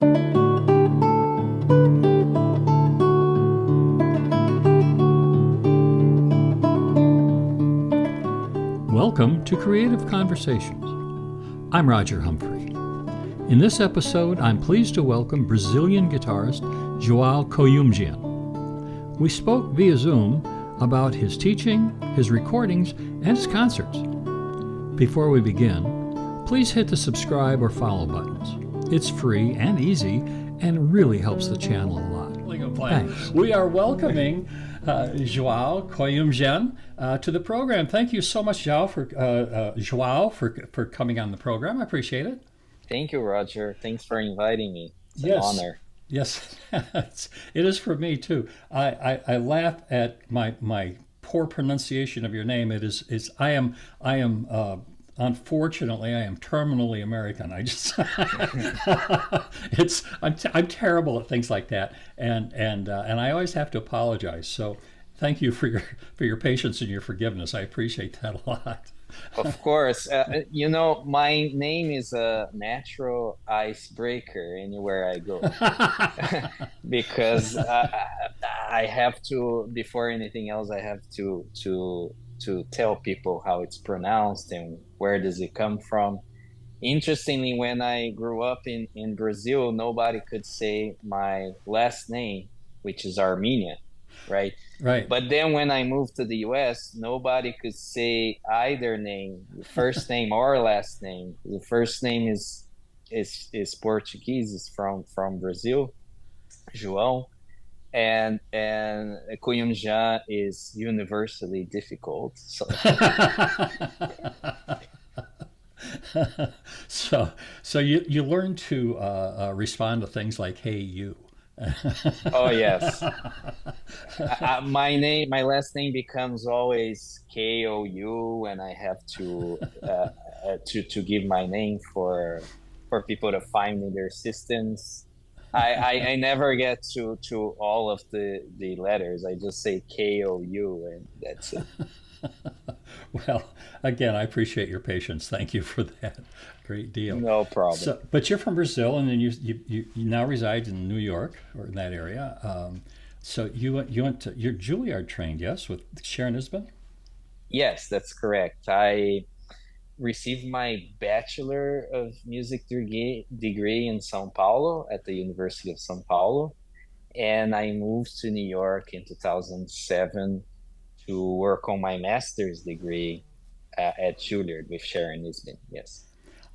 Welcome to Creative Conversations. I'm Roger Humphrey. In this episode, I'm pleased to welcome Brazilian guitarist Joao Kouyoumdjian. We spoke via Zoom about his teaching, his recordings, and his concerts. Before we begin, please hit the subscribe or follow buttons. It's free and easy and really helps the channel a lot. Thanks. We are welcoming Joao Kouyoumdjian to the program. Thank you so much, Joao, for coming on the program. I appreciate it. Thank you, Roger. Thanks for inviting me. It's an honor. Yes, it is for me too. I laugh at my poor pronunciation of your name. I am unfortunately, I am terminally American. I'm terrible at things like that, and I always have to apologize. So, thank you for your patience and your forgiveness. I appreciate that a lot. Of course, my name is a natural icebreaker anywhere I go, because I have to, before anything else, I have to tell people how it's pronounced and where does it come from. Interestingly, when I grew up in Brazil, nobody could say my last name, which is Armenian, right? Right. But then when I moved to the US, nobody could say either name, first name or last name. The first name is Portuguese, is from Brazil, João. And Kouyoumdjian is universally difficult. So you learn to respond to things like "Hey, you." Oh yes. My last name becomes always K-O-U, and I have to give my name for people to find in their systems. I never get to all of the letters. I just say K-O-U, and that's it. Well, again, I appreciate your patience. Thank you for that. Great deal. No problem. So, but you're from Brazil, and then you now reside in New York or in that area. So you went to, you're Juilliard trained, yes, with Sharon Nisbet? Yes, that's correct. I received my Bachelor of Music degree in São Paulo at the University of São Paulo, and I moved to New York in 2007 to work on my master's degree at Juilliard with Sharon Nisbet. Yes.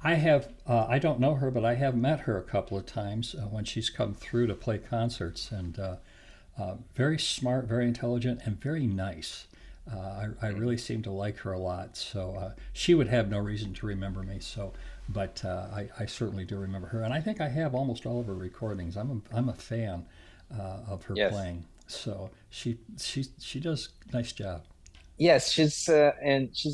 I don't know her, but I have met her a couple of times when she's come through to play concerts, and very smart, very intelligent, and very nice. I really seem to like her a lot. So she would have no reason to remember me. But I certainly do remember her, and I think I have almost all of her recordings. I'm a fan of her playing. So she does a nice job. Yes, she's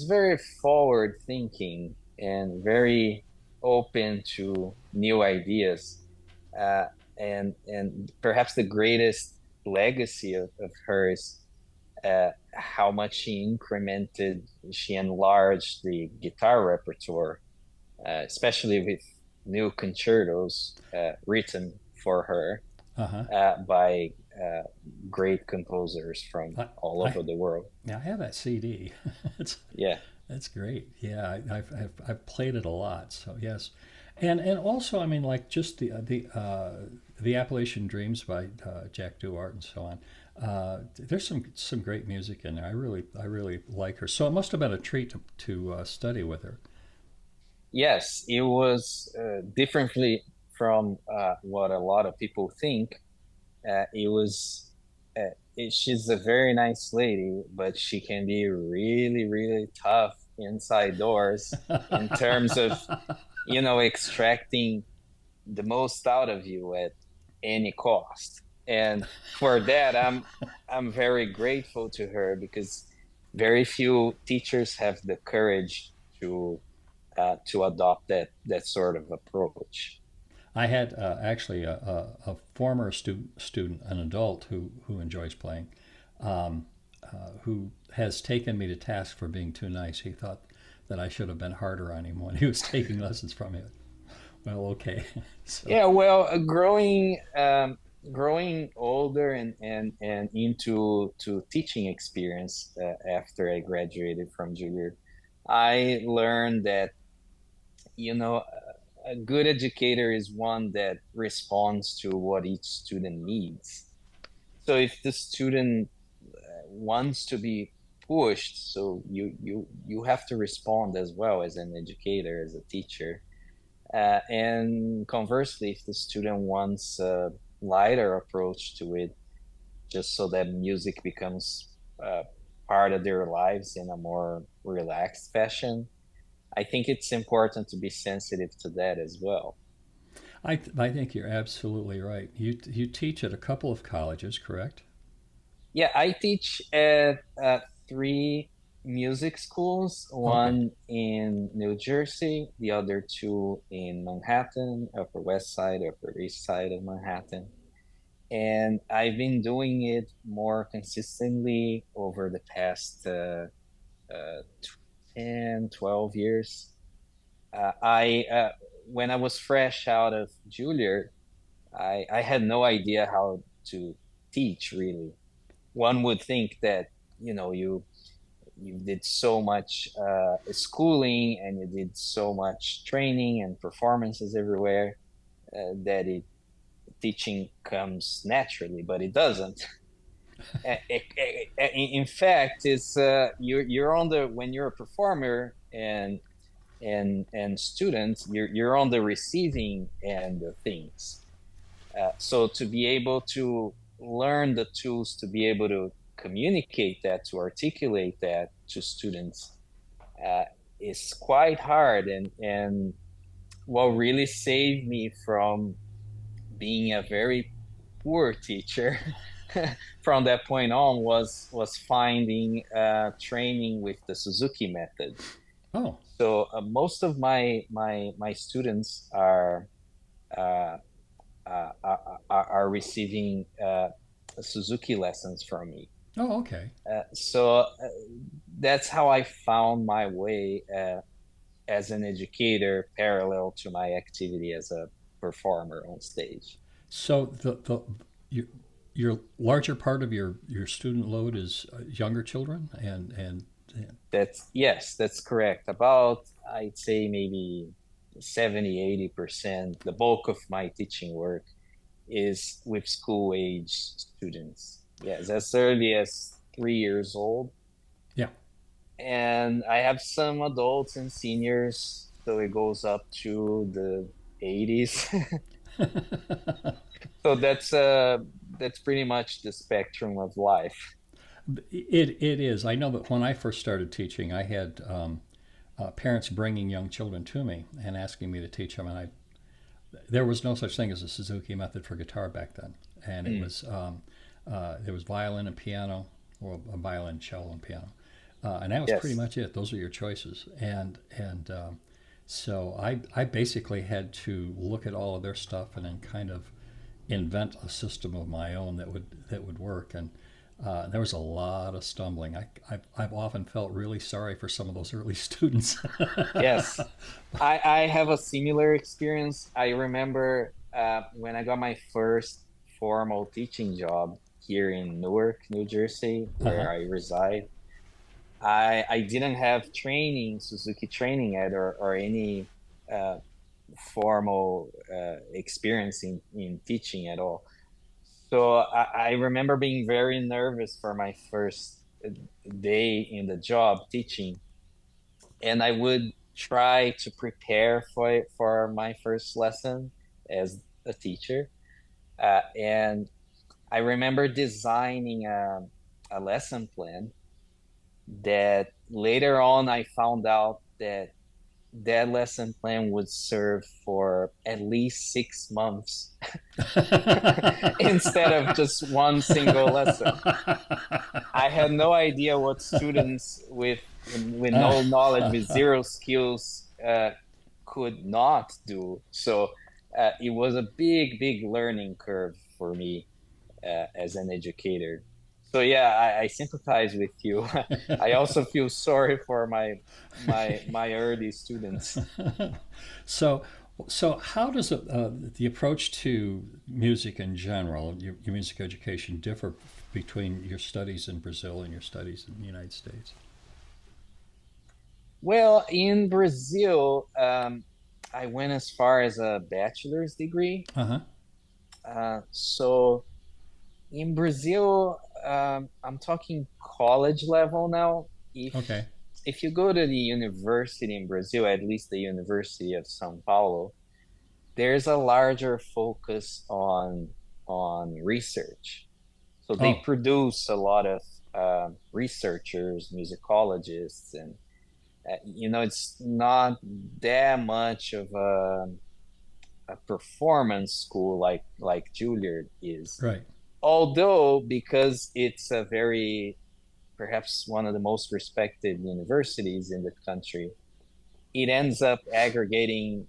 very forward thinking and very open to new ideas. And perhaps the greatest legacy of hers, how much she enlarged the guitar repertoire, especially with new concertos written for her by great composers from all over the world. Yeah, I have that CD. That's great. Yeah, I've played it a lot. So yes, and also, I mean, like just the Appalachian Dreams by Jack Duarte and so on. There's some great music in there. I really like her. So it must have been a treat to study with her. Yes, it was differently from what a lot of people think. She's a very nice lady, but she can be really, really tough inside doors in terms of, extracting the most out of you at any cost. And for that, I'm very grateful to her, because very few teachers have the courage to adopt that sort of approach. I had actually a former student, an adult who enjoys playing, who has taken me to task for being too nice. He thought that I should have been harder on him when he was taking lessons from him. Well, okay. So, Yeah, well, growing older and into to teaching experience after I graduated from Juilliard, I learned that, you know, a good educator is one that responds to what each student needs. So if the student wants to be pushed, so you have to respond as well as an educator, as a teacher. And conversely, if the student wants a lighter approach to it, just so that music becomes uh, part of their lives in a more relaxed fashion, I think it's important to be sensitive to that as well. I think you're absolutely right. You teach at a couple of colleges, correct? Yeah, I teach at three music schools, Okay. one in New Jersey, the other two in Manhattan, Upper West Side, Upper East Side of Manhattan. And I've been doing it more consistently over the past uh, 10, 12 years. I When I was fresh out of Juilliard, I had no idea how to teach really. One would think that, you did so much schooling and you did so much training and performances everywhere, that it teaching comes naturally, but it doesn't. In fact, it's you're on the when you're a performer and student, you're on the receiving end of things. So to be able to learn the tools to be able to communicate that, to articulate that to students, uh, is quite hard. And what really saved me from being a very poor teacher from that point on was finding training with the Suzuki method. Oh, So most of my students uh, are receiving Suzuki lessons from me. oh, okay. So that's how I found my way as an educator, parallel to my activity as a performer on stage. So the your, your larger part of your student load is younger children and That's Yes, that's correct. About, I'd say, maybe 70, 80%. The bulk of my teaching work is with school age students. Yes, as early as 3 years old. yeah. And I have some adults and seniors, so it goes up to the 80s. So that's pretty much the spectrum of life. It is. I know that when I first started teaching, I had parents bringing young children to me and asking me to teach them, and there was no such thing as a Suzuki method for guitar back then, and it Mm, was there was violin and piano, or a violin, cello, and piano, and that was pretty yes. much it. Those are your choices, and so I basically had to look at all of their stuff and then kind of invent a system of my own that would work. And there was a lot of stumbling. I've often felt really sorry for some of those early students. Yes. I have a similar experience. I remember when I got my first formal teaching job here in Newark, New Jersey, Uh-huh. where I reside. I didn't have training, Suzuki training yet, or any uh, formal experience in teaching at all. So I remember being very nervous for my first day in the job teaching, and I would try to prepare for my first lesson as a teacher. And I remember designing a lesson plan that later on I found out that that lesson plan would serve for at least 6 months instead of just one single lesson. I had no idea what students with no knowledge, with zero skills, could not do. So it was a big learning curve for me as an educator. So yeah, I sympathize with you. I also feel sorry for my early students. So So, how does the approach to music in general, your music education, differ between your studies in Brazil and your studies in the United States? Well, in Brazil, I went as far as a bachelor's degree. Uh huh. So in Brazil, I'm talking college level now. Okay. If you go to the university in Brazil, at least the University of São Paulo, there's a larger focus on research. So they Oh, produce a lot of researchers, musicologists, and it's not that much of a performance school like Juilliard is. right. Although because it's a very perhaps one of the most respected universities in the country, it ends up aggregating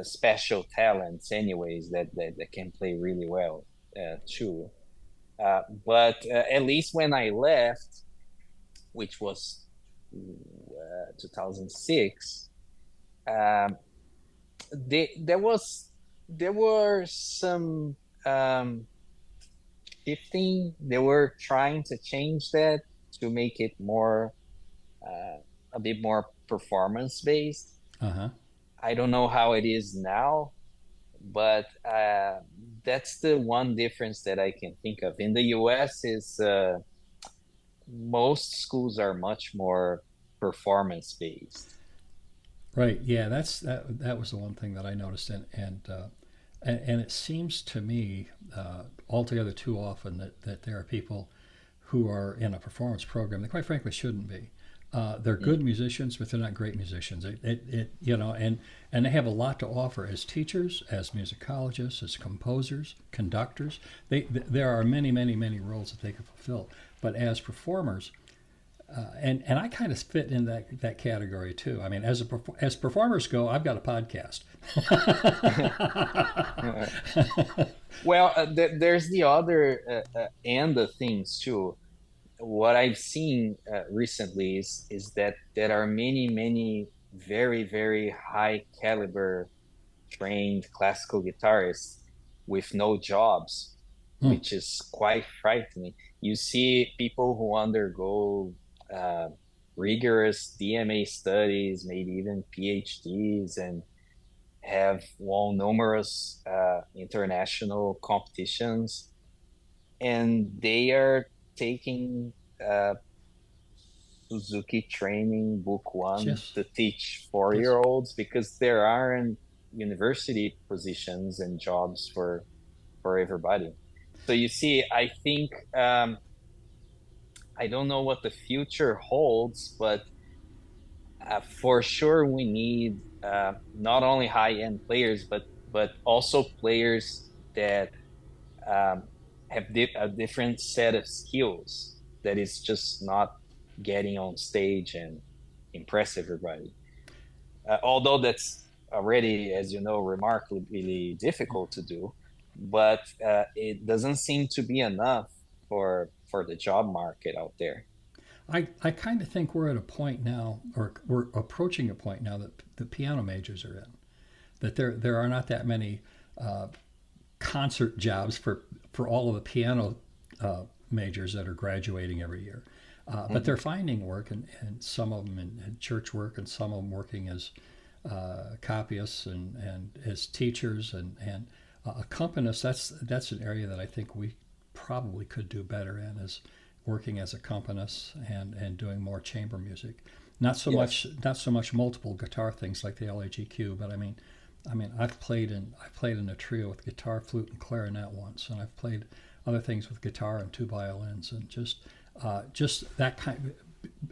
special talents anyways that can play really well too. But at least when I left, which was 2006, um, there were some shifting. They were trying to change that to make it more a bit more performance based. Uh huh. I don't know how it is now, but that's the one difference that I can think of. In the US, is most schools are much more performance based. Right. Yeah. That was the one thing that I noticed, and it seems to me altogether too often that there are people who are in a performance program that quite frankly shouldn't be. They're good musicians, but they're not great musicians. And they have a lot to offer as teachers, as musicologists, as composers, conductors. There are many, many, many roles that they can fulfill. But as performers, and I kind of fit in that category too. I mean, as performers go, I've got a podcast. Well, there's the other end of things too. What I've seen recently is that there are many very very high caliber trained classical guitarists with no jobs, Hmm. which is quite frightening. You see people who undergo uh, rigorous DMA studies, maybe even PhDs, and have won numerous international competitions, and they are taking uh, Suzuki training book one Yes. to teach Yes. four-year-olds because there aren't university positions and jobs for everybody. So you see, I think I don't know what the future holds, but for sure we need not only high-end players, but also players that um, have a different set of skills that is just not getting on stage and impress everybody. Although that's already, as you know, remarkably difficult to do, but it doesn't seem to be enough for the job market out there. I kind of think we're at a point now, or we're approaching a point now that the piano majors are in. That there are not that many concert jobs for all of the piano majors that are graduating every year. But they're Mhm. finding work, and some of them in church work, and some of them working as copyists and as teachers and accompanists. That's an area that I think we probably could do better in, is working as accompanists and doing more chamber music. Yes. Not so much multiple guitar things like the LAGQ, but I've played in a trio with guitar, flute, and clarinet once, and I've played other things with guitar and two violins, and just that kind of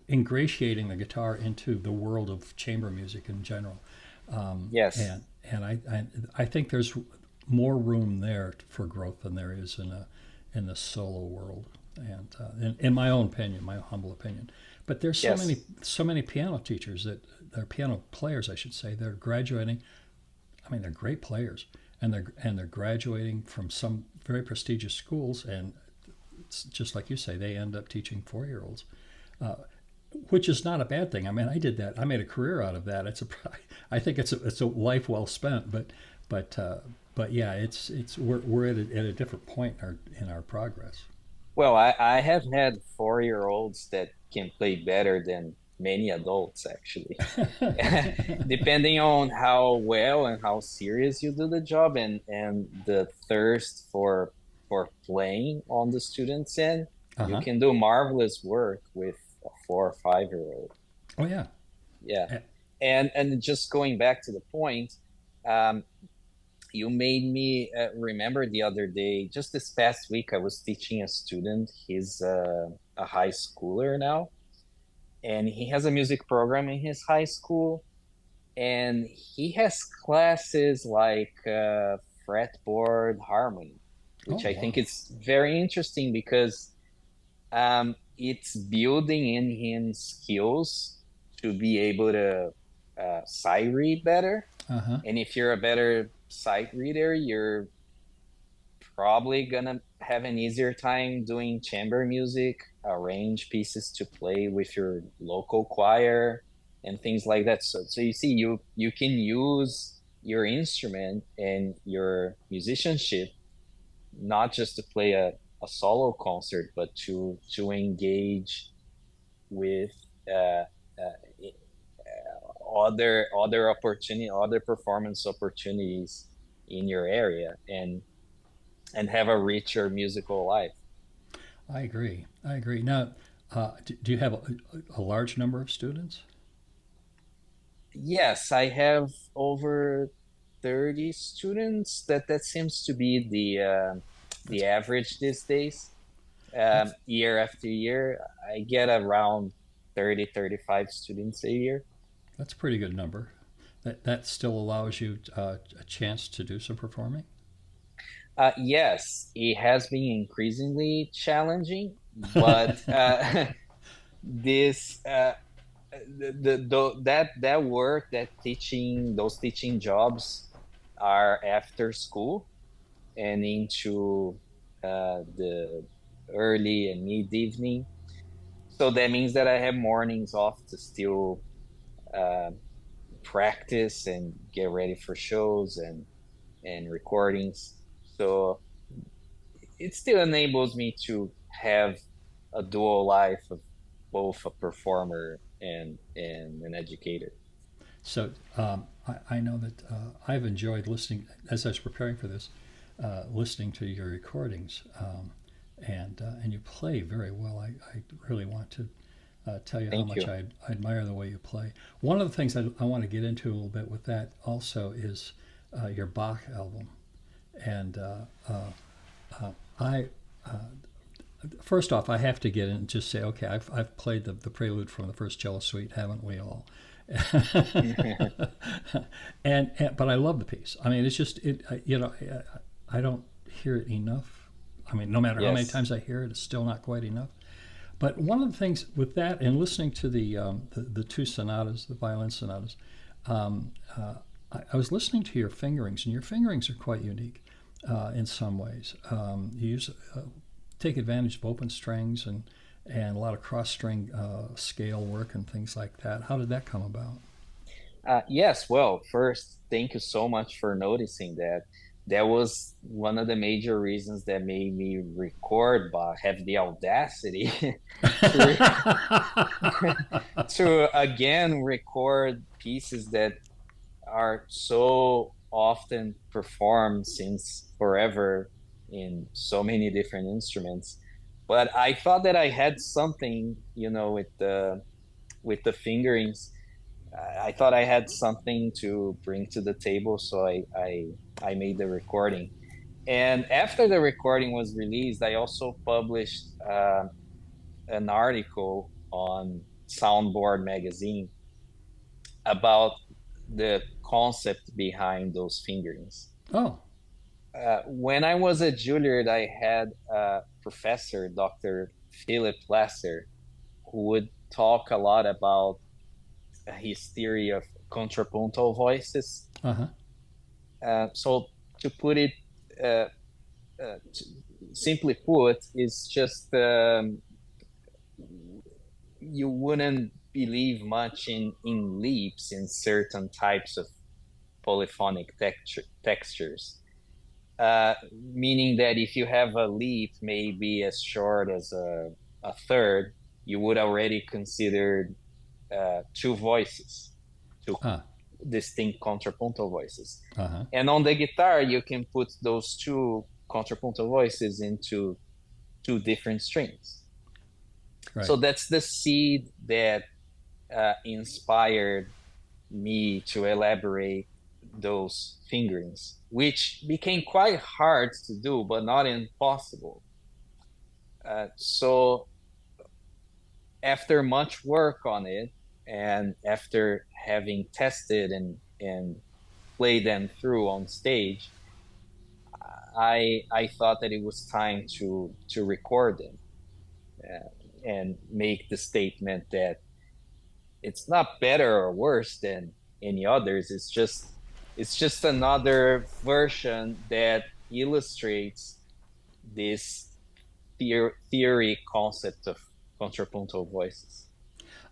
ingratiating the guitar into the world of chamber music in general. Yes. And I think there's more room there for growth than there is in the solo world. And in my own opinion, my humble opinion, but there's Yes. so many piano teachers that they're piano players, I should say, they're graduating. I mean, they're great players, and they're graduating from some very prestigious schools, and it's just like you say, they end up teaching 4-year-olds. Uh, which is not a bad thing. I mean, I did that. I made a career out of that. I think it's a life well spent. But but yeah, it's we're at a different point in our progress. Well, I have had 4-year-olds that can play better than many adults, actually. Depending on how well and how serious you do the job, and the thirst for playing on the students' end, you Uh-huh. can do marvelous work with a 4 or 5-year-old. Oh yeah. Yeah. Eh, And just going back to the point, um, you made me remember the other day, just this past week, I was teaching a student. He's a high schooler now, and he has a music program in his high school, and he has classes like fretboard harmony, Oh which I think wow. is very interesting because it's building in him skills to be able to sight read better. Uh-huh. And if you're a better sight reader, you're probably gonna have an easier time doing chamber music, arrange pieces to play with your local choir and things like that. So you see, you can use your instrument and your musicianship not just to play a solo concert, but to engage with uh, other opportunity, other performance opportunities in your area, and have a richer musical life. I agree. I agree. Now, do you have a large number of students? Yes, I have over 30 students. That seems to be That's the average these days. that's Year after year, I get around 30, 35 students a year. that's a pretty good number. That still allows you a chance to do some performing. Yes, it has been increasingly challenging, but this that work, that teaching, those teaching jobs are after school and into the early and mid evening. So that means that I have mornings off to still uh, practice and get ready for shows and recordings. So it still enables me to have a dual life of both a performer and an educator. So I know that I've enjoyed listening as I was preparing for this, listening to your recordings, and you play very well. I really want to tell you how Thank much you. I admire the way you play. One of the things I want to get into a little bit with that also is your Bach album, and I. First off, I have to get in and just say, okay, I've played the prelude from the first cello suite, haven't we all? And but I love the piece. I mean, it's just I don't hear it enough. I mean, no matter how many Yes. times I hear it, it's still not quite enough. But one of the things with that, and listening to the two sonatas, the violin sonatas, um, I was listening to your fingerings, and your fingerings are quite unique in some ways. You take advantage of open strings and a lot of cross string scale work and things like that. How did that come about? Yes, well, first, thank you so much for noticing that. That was one of the major reasons that made me record, but have the audacity to to again record pieces that are so often performed since forever in so many different instruments. But I thought that I had something, with the fingerings. I thought I had something to bring to the table, so I made the recording. And after the recording was released, I also published an article on Soundboard magazine about the concept behind those fingerings. Oh, When I was at Juilliard, I had a professor, Dr. Philip Lasser, who would talk a lot about his theory of contrapuntal voices. uh huh. So to put it uh, simply put, is just you wouldn't believe much in leaps in certain types of polyphonic textures. Meaning that if you have a leap maybe as short as a third, you would already consider two voices, two Ah, distinct contrapuntal voices. uh-huh. And on the guitar, you can put those two contrapuntal voices into two different strings. Right. So that's the seed that inspired me to elaborate those fingerings, which became quite hard to do, but not impossible. So after much work on it, and after having tested and played them through on stage, I thought that it was time to record them and make the statement that it's not better or worse than any others. It's just another version that illustrates this theory concept of contrapuntal voices.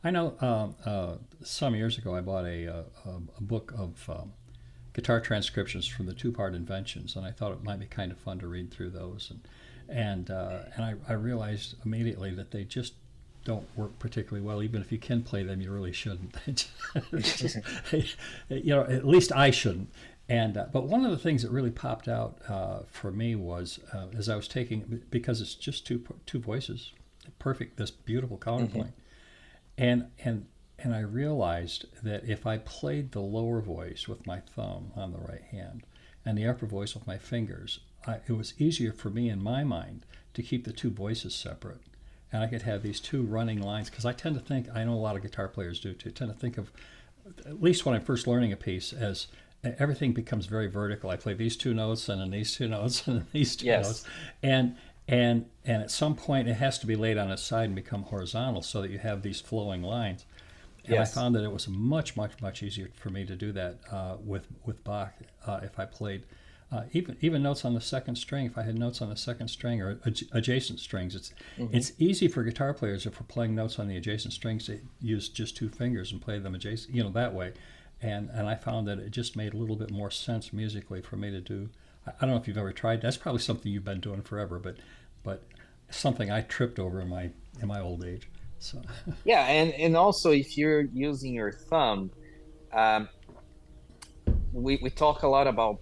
I know some years ago I bought a book of guitar transcriptions from the two-part inventions, and I thought it might be kind of fun to read through those. And I realized immediately that they just don't work particularly well. Even if you can play them, you really shouldn't. It's just, at least I shouldn't. And but one of the things that really popped out for me was as I was taking, because it's just two voices, perfect, this beautiful counterpoint, and I realized that if I played the lower voice with my thumb on the right hand and the upper voice with my fingers, it was easier for me in my mind to keep the two voices separate. And I could have these two running lines, because I tend to think, I know a lot of guitar players do too, tend to think of, at least when I'm first learning a piece, as everything becomes very vertical. I play these two notes and then these two notes and then these two Yes. notes. And at some point it has to be laid on its side and become horizontal so that you have these flowing lines. And I Yes. found that it was much, much, much easier for me to do that with Bach if I played even notes on the second string. If I had notes on the second string or adjacent strings, it's easy for guitar players if we're playing notes on the adjacent strings to use just two fingers and play them adjacent, that way. And I found that it just made a little bit more sense musically for me to do. I don't know if you've ever tried. That's probably something you've been doing forever, but something I tripped over in my old age. So Yeah, and also if you're using your thumb, um, we talk a lot about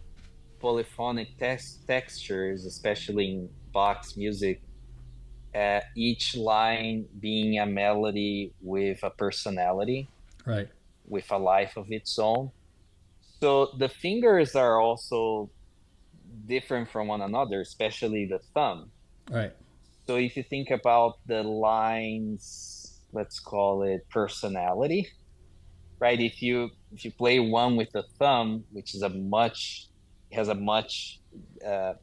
polyphonic textures, especially in Bach's music. Each line being a melody with a personality, right, with a life of its own. So the fingers are also different from one another, especially the thumb. right. So if you think about the lines, let's call it personality, right? If you play one with the thumb, which is has a much uh,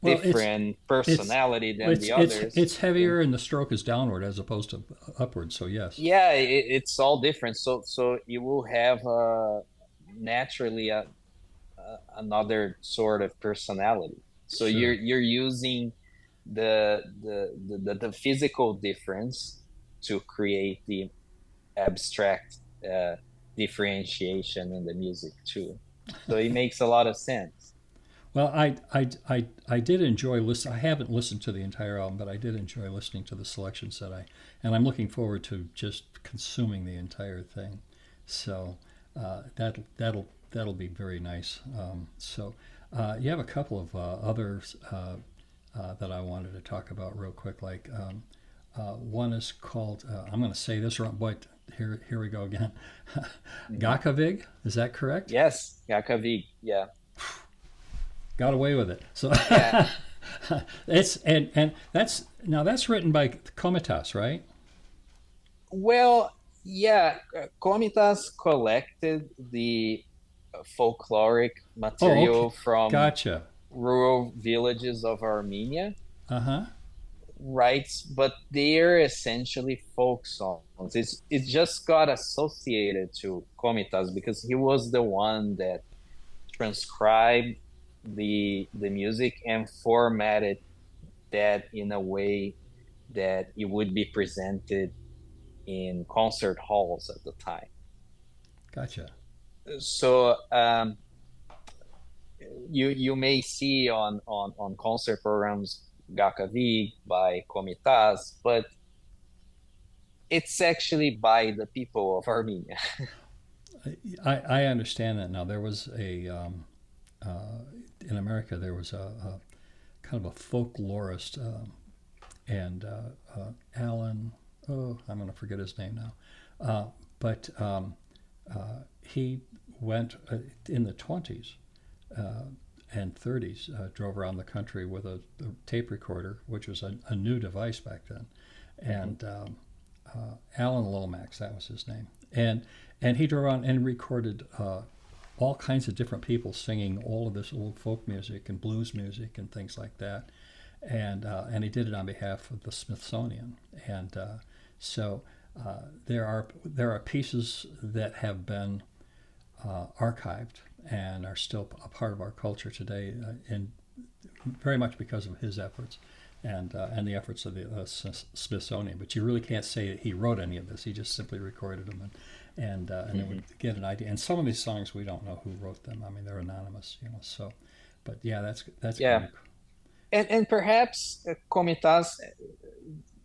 Well, different it's personality than it's the it's others, it's heavier and the stroke is downward as opposed to upward. So yes, yeah, it's all different. So you will have naturally another sort of personality. So you're sure. you're using the physical difference to create the abstract uh, differentiation in the music too. So it makes a lot of sense. Well, I did enjoy listen. I haven't listened to the entire album, but I did enjoy listening to the selections and I'm looking forward to just consuming the entire thing. So that'll be very nice. You have a couple of others that I wanted to talk about real quick. Like one is called I'm going to say this wrong, but here we go again. Mhm. Gakavig, is that correct? Yes, Yakavig. Yeah, Got away with it. So yeah. it's and that's written by Komitas, right? Well, yeah. Komitas collected the folkloric Oh, okay, material from gotcha. rural villages of Armenia, Uh huh. right? But they're essentially folk songs. It just got associated to Komitas because he was the one that transcribed the music and formatted that in a way that it would be presented in concert halls at the time. Gotcha. So you may see on concert programs Gakavi by Komitas, but it's actually by the people of Armenia. I understand that now. There was uh, in America, there was a kind of a folklorist, and Alan, oh, I'm going to forget his name now. But he went in the 20s and 30s, drove around the country with a tape recorder, which was a new device back then. And Alan Lomax, that was his name. And he drove around and recorded all kinds of different people singing all of this old folk music and blues music and things like that. And he did it on behalf of the Smithsonian. And so there are pieces that have been archived and are still a part of our culture today, and very much because of his efforts and the efforts of the Smithsonian. But you really can't say that he wrote any of this. He just simply recorded them, and then would get an idea. And some of these songs we don't know who wrote them. I mean, they're anonymous, you know. So, but yeah, that's Yeah, kind of and perhaps Komitas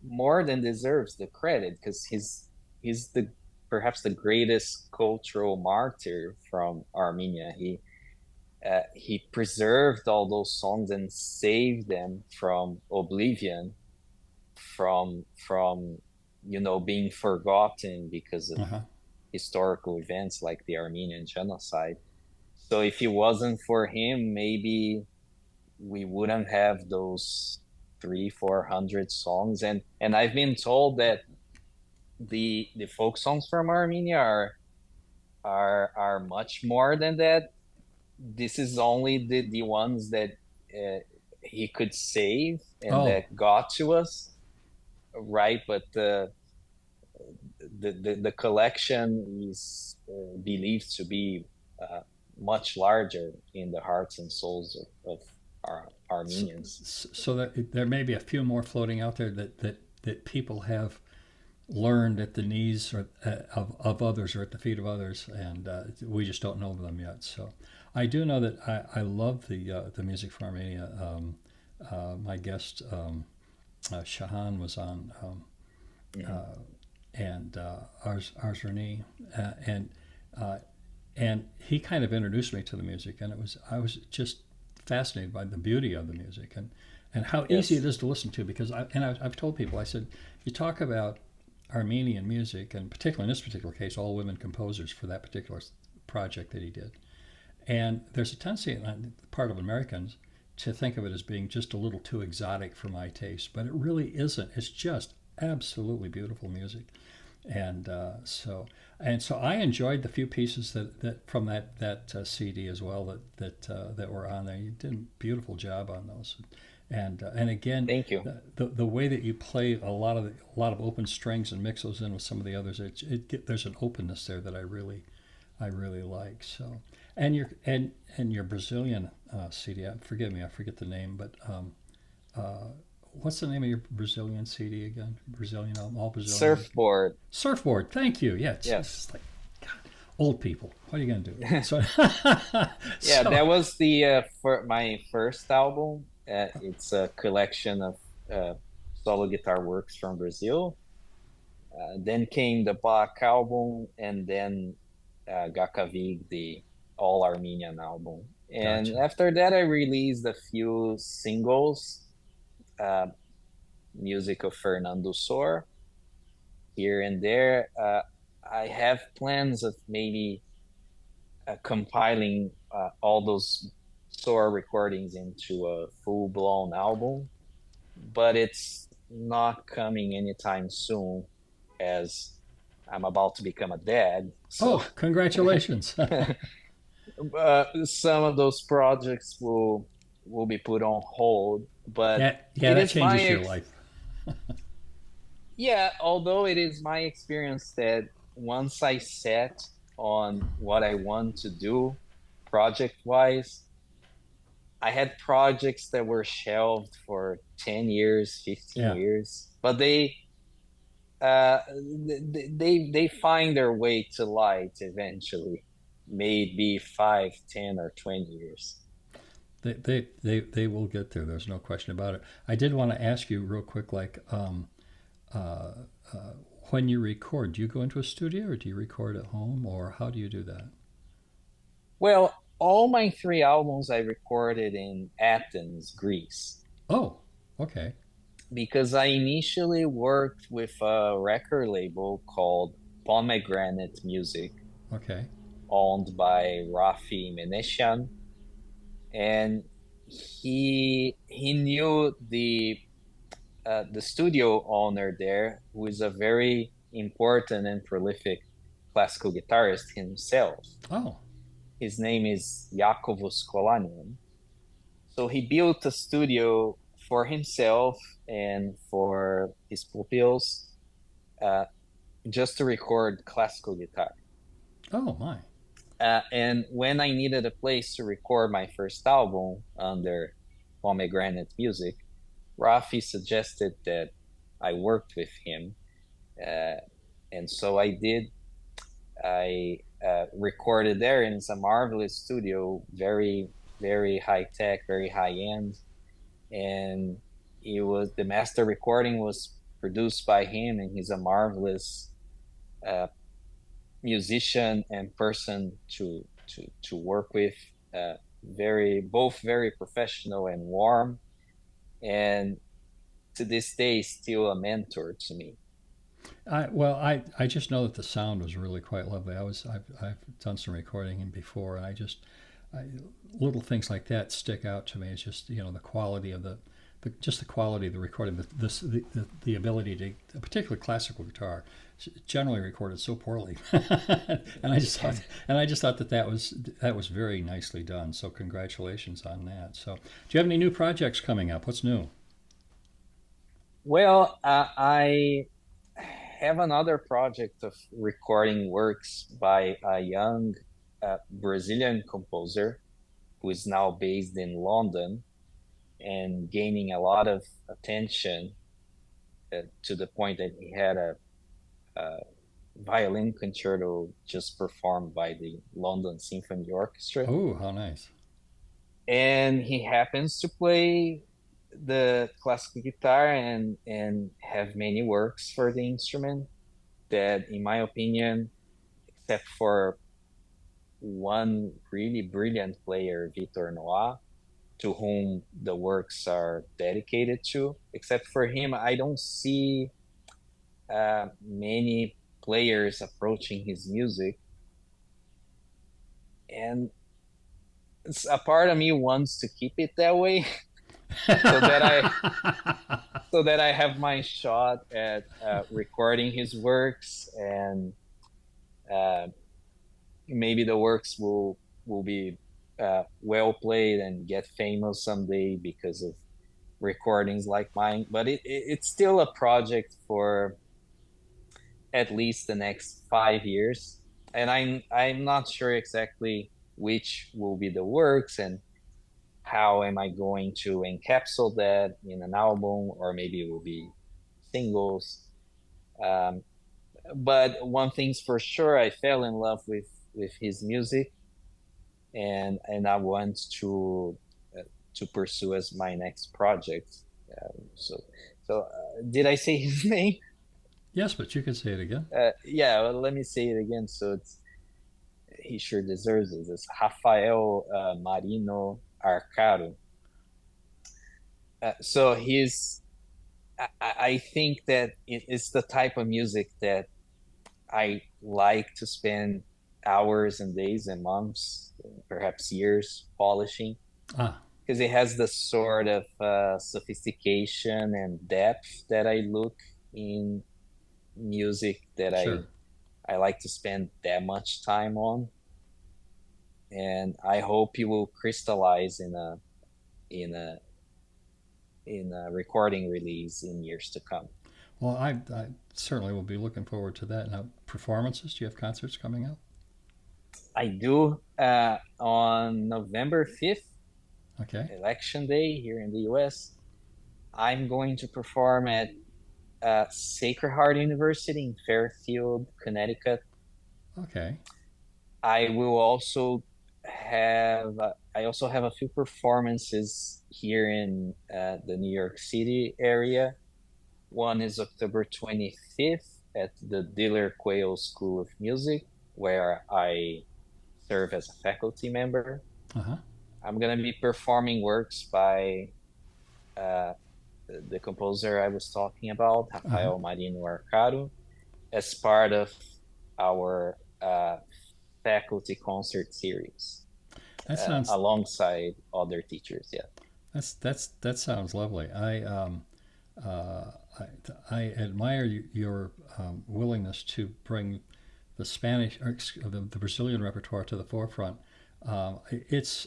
more than deserves the credit because he's the perhaps the greatest cultural martyr from Armenia. He preserved all those songs and saved them from oblivion, from being forgotten because of uh-huh. historical events like the Armenian genocide. So if it wasn't for him, maybe we wouldn't have those 300-400 songs. And I've been told that the folk songs from Armenia are much more than that. This is only the ones that he could save and Oh, that got to us, right? But the collection is believed to be much larger in the hearts and souls of our so, Armenians. so there may be a few more floating out there that people have learned at the knees of others or at the feet of others, and we just don't know them yet. So I do know that I love the music from Armenia. My guest Shahan was on, Mhm. uh, and Arzrani, and uh, and he kind of introduced me to the music, and I was just fascinated by the beauty of the music and how easy it Yes. is to listen to. Because I've told people, I said, you talk about Armenian music, and particularly in this particular case, all women composers for that particular project that he did. And there's a tendency on the part of Americans to think of it as being just a little too exotic for my taste, but it really isn't. It's just absolutely beautiful music, and so I enjoyed the few pieces that from that CD as well that were on there. You did a beautiful job on those, and again, Thank you. the way that you play a lot of open strings and mix those in with some of the others, there's an openness there that I really like. So, and your Brazilian CD. Forgive me, I forget the name, but uh, what's the name of your Brazilian CD again? Brazilian album, all Brazilian. Surfboard. Surfboard. Thank you. Yeah, it's Yes. just like old people. What are you gonna do? So, Yeah, so that was the for my first album. It's a collection of uh, solo guitar works from Brazil. Then came the Bach album, and then Gakavig, the all Armenian album. And gotcha. after that, I released a few singles, uh, music of Fernando Sor here and there. I have plans of maybe compiling all those Sor recordings into a full-blown album, but it's not coming anytime soon as I'm about to become a dad. So Oh, congratulations. some of those projects will be put on hold, but Yeah, it that is my changes your life. yeah, although it is my experience that once I set on what I want to do project wise, I had projects that were shelved for 10 years, 15 Yeah. years, but uh, they find their way to light eventually, maybe 5, 10, or 20 years. They will get there. There's no question about it. I did want to ask you real quick, like, uh, uh, when you record, do you go into a studio or do you record at home, or how do you do that? Well, all my three albums I recorded in Athens, Greece, Oh, okay, because I initially worked with a record label called Pomegranate Music, okay. owned by Rafi Meneshan, and he knew the studio owner there, who is a very important and prolific classical guitarist himself. Oh, His name is Yakovos Kolanian. So he built a studio for himself and for his pupils, uh, just to record classical guitar. oh my. And when I needed a place to record my first album under Pomegranate Music, Rafi suggested that I worked with him. Uh, and so I did. I recorded there, and it's a marvelous studio, very, very high tech, very high end. And the master recording was produced by him, and he's a marvelous uh, musician and person to work with. Both very professional and warm, and to this day still a mentor to me. I just know that the sound was really quite lovely. I've done some recording in before, and I, little things like that stick out to me. It's just the quality of just the quality of the recording, the ability to, particularly classical guitar, generally recorded so poorly, and I just thought that was very nicely done. So congratulations on that. So do you have any new projects coming up? What's new? Well, I have another project of recording works by a young Brazilian composer who is now based in London and gaining a lot of attention, to the point that he had a violin concerto just performed by the London Symphony Orchestra. Oh, how nice! And he happens to play the classical guitar and have many works for the instrument that, in my opinion, except for one really brilliant player, Vitor Noah, to whom the works are dedicated to, except for him, I don't see many players approaching his music. And a part of me wants to keep it that way, so that I so that I have my shot at recording his works, and uh, maybe the works will be well played and get famous someday because of recordings like mine. But it's still a project for at least the next 5 years, and I'm not sure exactly which will be the works and how am I going to encapsulate that in an album, or maybe it will be singles. Um, but one thing's for sure, I fell in love with his music, and I want to pursue as my next project. Did I say his name? Yes, but you can say it again. Yeah, well, let me say it again. So he sure deserves it. It's Rafael Marino Arcaro. So I think that it's the type of music that I like to spend hours and days and months, perhaps years polishing, Ah, because it has the sort of sophistication and depth that I look in music that sure. I like to spend that much time on. And I hope you will crystallize in a in a recording release in years to come. Well, I certainly will be looking forward to that. Now, performances? Do you have concerts coming up? I do, on November 5th, Okay. Election Day here in the US. I'm going to perform at Sacred Heart University in Fairfield, Connecticut. Okay. I will also I also have a few performances here in the New York City area. One is October 25th at the Diller Quayle School of Music, where I serve as a faculty member. Uh-huh. I'm going to be performing works by uh, the composer I was talking about, Rafael Marino Arcaro, as part of our faculty concert series That sounds alongside other teachers. Yeah. that sounds lovely. I admire your willingness to bring the Spanish or the Brazilian repertoire to the forefront. It's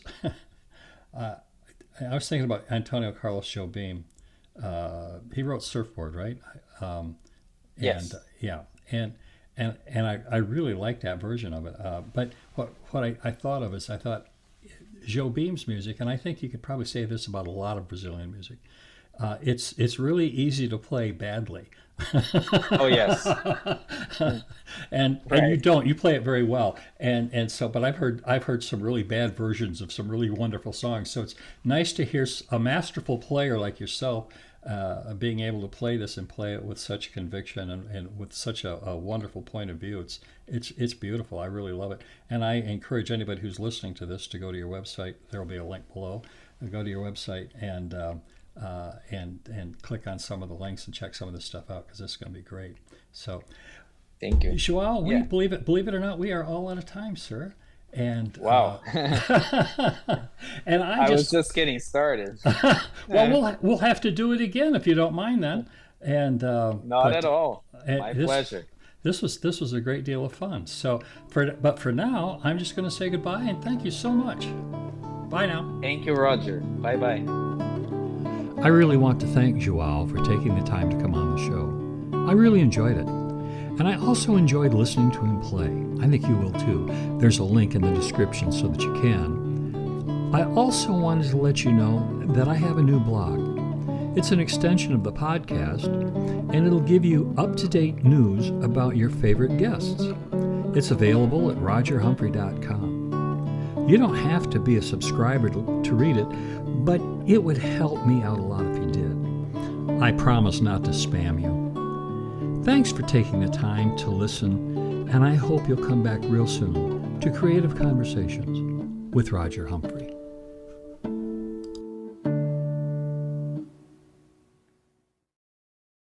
I was thinking about Antonio Carlos Jobim. He wrote Surfboard, right? Yes. Yeah, and I really like that version of it. But what I thought of is I thought Jobim's music, and I think you could probably say this about a lot of Brazilian music. It's really easy to play badly. Oh yes. and you play it very well, and so but I've heard some really bad versions of some really wonderful songs, so it's nice to hear a masterful player like yourself being able to play this and play it with such conviction and with such a wonderful point of view. It's beautiful. I really love it, and I encourage anybody who's listening to this to go to your website. There will be a link below. Go to your website and click on some of the links and check some of this stuff out, because it's going to be great. So, thank you, Joao. We believe it or not, we are all out of time, sir. And wow. And I was just getting started. Well, we'll have to do it again if you don't mind then. And not at all. My pleasure. This was a great deal of fun. So for now, I'm just going to say goodbye and thank you so much. Bye now. Thank you, Roger. Bye bye. I really want to thank Joao for taking the time to come on the show. I really enjoyed it. And I also enjoyed listening to him play. I think you will too. There's a link in the description so that you can. I also wanted to let you know that I have a new blog. It's an extension of the podcast, and it'll give you up-to-date news about your favorite guests. It's available at rogerhumphrey.com. You don't have to be a subscriber to read it, but it would help me out a lot if you did. I promise not to spam you. Thanks for taking the time to listen, and I hope you'll come back real soon to Creative Conversations with Roger Humphrey.